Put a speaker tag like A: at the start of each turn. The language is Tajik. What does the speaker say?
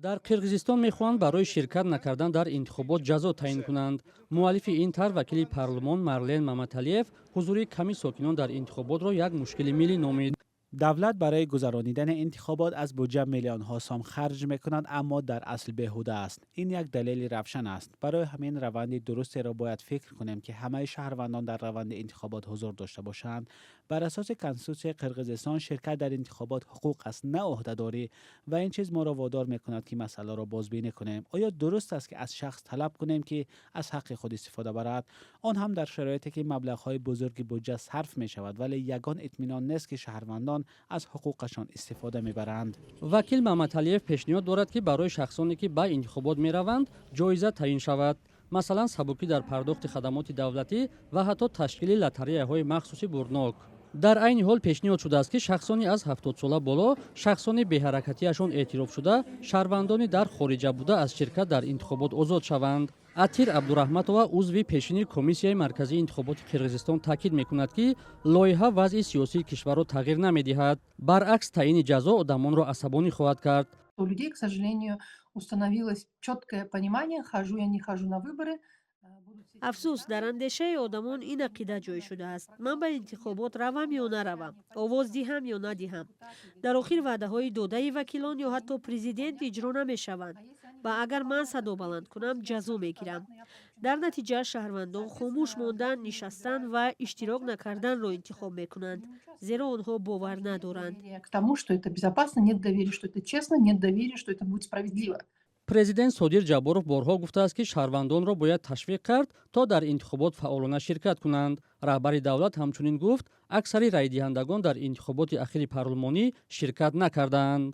A: дар қирғизистон мехоҳанд барои ширкат накардан дар интихобот ҷазо таъин кунанд. муаллифи ин тар вакили парлумон Марлен Маматалиев ҳузури ками сокинон дар интихоботро як мушкили миллӣ номид.
B: دولت برای گذرانیدن انتخابات از بودجه میلیون ها سوم خرج میکنند، اما در اصل بیهوده است. این یک دلیل روشن است. برای همین روند درستی را باید فکر کنیم که همه شهروندان در روند انتخابات حضور داشته باشند. بر اساس کنستیتوسیون قرقیزستان شرکت در انتخابات حقوق است، نه عهده‌داری، و این چیز ما را وادار میکند که مسئله را بازبینی کنیم. آیا درست است که از شخص طلب کنیم که از حق خود استفاده برد، آن هم در شرایطی که مبلغ‌های بزرگی بودجه صرف می‌شود ولی یگان اطمینان نیست که شهروندان از حقوقشان استفاده میبرند؟
A: وکیل ممتالیف پیشنهاد دارد که برای شخصانی که به انتخابات میروند جایزه تعیین شود، مثلا سبوکی در پرداخت خدمات دولتی و حتی تشکیل لاتاریه‌های مخصوصی برنок. در عین حال پیشنهاد شده است که شخصانی از 70 ساله بالا، شخصانی به حرکتیشان اعتراف شده، شهروندانی در خارج بوده از شرکت در انتخابات آزاد شوند. атир Абдурахматова узви пешини комиссияи марказии интихоботи Қирғизистон таъкид мекунад ки лоиҳа вазъи сиёсии кишварро тағйир намедиҳад. баръакс таъини ҷазо одамонро асабонӣ хоҳад кард.
C: У людей, к сожалению, установилось четкое понимание: хожу я, не хожу на выборы.
D: афсӯс, дар андешаи одамон ин ақида ҷой шудааст: ман ба интихобот равам ё наравам, овоз диҳам ё надиҳам. дар охир ваъдаҳои додаи вакилон ё ҳатто президент иҷро намешаванд ва агар ман садо баланд кунам ҷазо мегирам. дар натиҷа шаҳрвандон хомӯш мондан, нишастан ва иштирок накарданро интихоб мекунанд, зеро онҳо бовар надоранд.
C: К тому, что это безопасно, нет доверия, что это честно, нет доверия, что это будет справедливо.
A: президент Содир Ҷабборов борҳо гуфтааст ки шаҳрвандонро бояд ташвиқ кард то дар интихобот фаъолона ширкат кунанд. раҳбари давлат ҳамчунин гуфт аксари райдиҳандагон дар интихоботи ахири парлумонӣ ширкат накарданд.